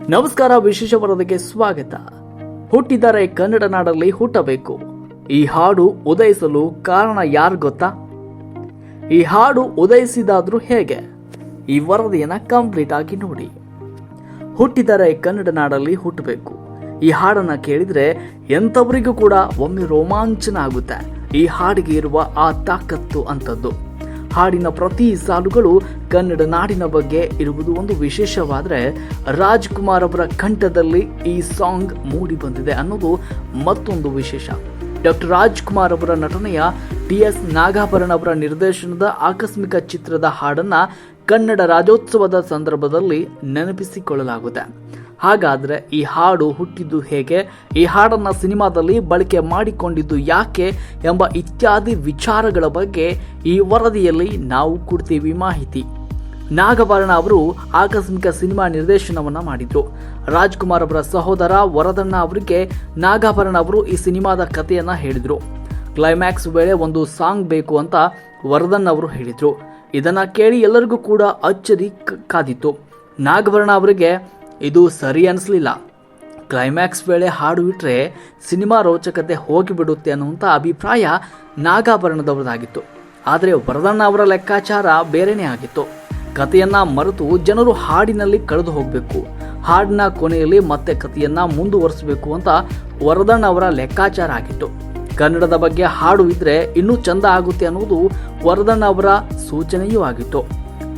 ನಮಸ್ಕಾರ, ವಿಶೇಷ ವರದಿಗೆ ಸ್ವಾಗತ. ಹುಟ್ಟಿದರೆ ಕನ್ನಡ ನಾಡಲ್ಲಿ ಹುಟ್ಟಬೇಕು. ಈ ಹಾಡು ಉದಯಿಸಲು ಕಾರಣ ಯಾರು ಗೊತ್ತಾ? ಈ ಹಾಡು ಉದಯಿಸಿದಾದ್ರೂ ಹೇಗೆ? ಈ ವರದಿಯನ್ನ ಕಂಪ್ಲೀಟ್ ಆಗಿ ನೋಡಿ. ಹುಟ್ಟಿದರೆ ಕನ್ನಡ ನಾಡಲ್ಲಿ ಹುಟ್ಟಬೇಕು. ಈ ಹಾಡನ್ನ ಕೇಳಿದ್ರೆ ಎಂಥವರಿಗೂ ಕೂಡ ಒಮ್ಮೆ ರೋಮಾಂಚನ ಆಗುತ್ತೆ. ಈ ಹಾಡಿಗೆ ಇರುವ ಆ ತಾಕತ್ತು ಅಂತದ್ದು. ಹಾಡಿನ ಪ್ರತಿ ಸಾಲುಗಳು ಕನ್ನಡ ನಾಡಿನ ಬಗ್ಗೆ ಇರುವುದು ಒಂದು ವಿಶೇಷವಾದರೆ, ರಾಜ್ಕುಮಾರ್ ಅವರ ಕಂಠದಲ್ಲಿ ಈ ಸಾಂಗ್ ಮೂಡಿ ಬಂದಿದೆ ಅನ್ನೋದು ಮತ್ತೊಂದು ವಿಶೇಷ. ಡಾಕ್ಟರ್ ರಾಜ್ಕುಮಾರ್ ಅವರ ನಟನೆಯ ಟಿ.ಎಸ್. ನಾಗಾಭರಣ ಅವರ ನಿರ್ದೇಶನದ ಆಕಸ್ಮಿಕ ಚಿತ್ರದ ಹಾಡನ್ನ ಕನ್ನಡ ರಾಜ್ಯೋತ್ಸವದ ಸಂದರ್ಭದಲ್ಲಿ ನೆನಪಿಸಿಕೊಳ್ಳಲಾಗುತ್ತೆ. ಹಾಗಾದರೆ ಈ ಹಾಡು ಹುಟ್ಟಿದ್ದು ಹೇಗೆ, ಈ ಹಾಡನ್ನು ಸಿನಿಮಾದಲ್ಲಿ ಬಳಕೆ ಮಾಡಿಕೊಂಡಿದ್ದು ಯಾಕೆ ಎಂಬ ಇತ್ಯಾದಿ ವಿಚಾರಗಳ ಬಗ್ಗೆ ಈ ವರದಿಯಲ್ಲಿ ನಾವು ಕೊಡ್ತೀವಿ ಮಾಹಿತಿ. ನಾಗಭರಣ ಅವರು ಆಕಸ್ಮಿಕ ಸಿನಿಮಾ ನಿರ್ದೇಶನವನ್ನು ಮಾಡಿದ್ರು. ರಾಜ್ಕುಮಾರ್ ಅವರ ಸಹೋದರ ವರದಣ್ಣ ಅವರಿಗೆ ನಾಗಭರಣ ಅವರು ಈ ಸಿನಿಮಾದ ಕಥೆಯನ್ನು ಹೇಳಿದರು. ಕ್ಲೈಮ್ಯಾಕ್ಸ್ ವೇಳೆ ಒಂದು ಸಾಂಗ್ ಬೇಕು ಅಂತ ವರದಣ್ಣ ಅವರು ಹೇಳಿದರು. ಇದನ್ನು ಕೇಳಿ ಎಲ್ಲರಿಗೂ ಕೂಡ ಅಚ್ಚರಿ ಕಾದಿತ್ತು. ನಾಗಭರಣ ಅವರಿಗೆ ಇದು ಸರಿ ಅನಿಸಲಿಲ್ಲ. ಕ್ಲೈಮ್ಯಾಕ್ಸ್ ವೇಳೆ ಹಾಡು ಇಟ್ಟರೆ ಸಿನಿಮಾ ರೋಚಕತೆ ಹೋಗಿಬಿಡುತ್ತೆ ಅನ್ನುವಂಥ ಅಭಿಪ್ರಾಯ ನಾಗಾಭರಣದವರದಾಗಿತ್ತು. ಆದರೆ ವರದಣ್ಣ ಅವರ ಲೆಕ್ಕಾಚಾರ ಬೇರೆಯೇ ಆಗಿತ್ತು. ಕಥೆಯನ್ನ ಮರೆತು ಜನರು ಹಾಡಿನಲ್ಲಿ ಕಳೆದು ಹೋಗಬೇಕು, ಹಾಡಿನ ಕೊನೆಯಲ್ಲಿ ಮತ್ತೆ ಕಥೆಯನ್ನ ಮುಂದುವರಿಸಬೇಕು ಅಂತ ವರದಣ್ಣ ಅವರ ಲೆಕ್ಕಾಚಾರ ಆಗಿತ್ತು. ಕನ್ನಡದ ಬಗ್ಗೆ ಹಾಡು ಇದ್ರೆ ಇನ್ನೂ ಚಂದ ಆಗುತ್ತೆ ಅನ್ನುವುದು ವರದಣ್ಣ ಅವರ ಸೂಚನೆಯೂ ಆಗಿತ್ತು.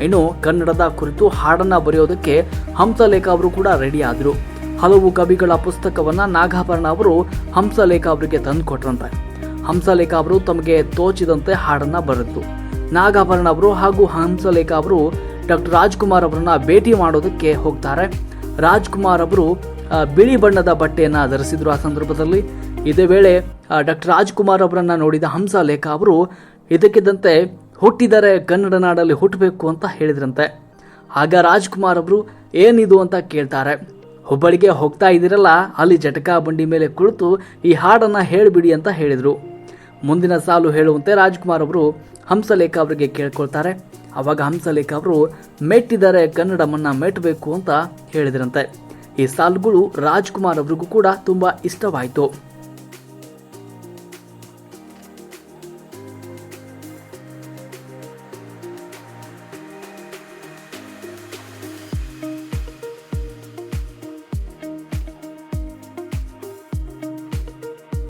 ಇನ್ನು ಕನ್ನಡದ ಕುರಿತು ಹಾಡನ್ನ ಬರೆಯೋದಕ್ಕೆ ಹಂಸಲೇಖ ಅವರು ಕೂಡ ರೆಡಿ ಆದರು. ಹಲವು ಕವಿಗಳ ಪುಸ್ತಕವನ್ನ ನಾಗಾಭರಣ ಅವರು ಹಂಸಲೇಖ ಅವರಿಗೆ ತಂದು ಕೊಟ್ರಂತೆ. ಹಂಸಲೇಖ ಅವರು ತಮಗೆ ತೋಚಿದಂತೆ ಹಾಡನ್ನ ಬರೆದ್ರು. ನಾಗಾಭರಣ ಅವರು ಹಾಗೂ ಹಂಸಲೇಖ ಅವರು ಡಾಕ್ಟರ್ ರಾಜ್ಕುಮಾರ್ ಅವರನ್ನ ಭೇಟಿ ಮಾಡೋದಕ್ಕೆ ಹೋಗ್ತಾರೆ. ರಾಜ್ಕುಮಾರ್ ಅವರು ಬಿಳಿ ಬಣ್ಣದ ಬಟ್ಟೆಯನ್ನ ಧರಿಸಿದ್ರು. ಆ ಸಂದರ್ಭದಲ್ಲಿ ಇದೇ ವೇಳೆ ಡಾಕ್ಟರ್ ರಾಜ್ಕುಮಾರ್ ಅವರನ್ನ ನೋಡಿದ ಹಂಸಲೇಖ ಅವರು ಇದಕ್ಕಿದ್ದಂತೆ ಹುಟ್ಟಿದರೆ ಕನ್ನಡ ನಾಡಲ್ಲಿ ಹುಟ್ಟಬೇಕು ಅಂತ ಹೇಳಿದ್ರಂತೆ. ಆಗ ರಾಜ್ಕುಮಾರ್ ಅವರು ಏನಿದು ಅಂತ ಕೇಳ್ತಾರೆ. ಹುಬ್ಬಳ್ಳಿಗೆ ಹೋಗ್ತಾ ಇದ್ದೀರಲ್ಲ, ಅಲ್ಲಿ ಜಟಕಾ ಬಂಡಿ ಮೇಲೆ ಕುಳಿತು ಈ ಹಾಡನ್ನ ಹೇಳಿಬಿಡಿ ಅಂತ ಹೇಳಿದರು. ಮುಂದಿನ ಸಾಲು ಹೇಳುವಂತೆ ರಾಜ್ಕುಮಾರ್ ಅವರು ಹಂಸಲೇಖ ಅವರಿಗೆ ಕೇಳ್ಕೊಳ್ತಾರೆ. ಅವಾಗ ಹಂಸಲೇಖ ಅವರು ಮೆಟ್ಟಿದರೆ ಕನ್ನಡಮನ್ನ ಮೆಟ್ಟಬೇಕು ಅಂತ ಹೇಳಿದ್ರಂತೆ. ಈ ಸಾಲುಗಳು ರಾಜ್ಕುಮಾರ್ ಅವರಿಗೂ ಕೂಡ ತುಂಬಾ ಇಷ್ಟವಾಯಿತು.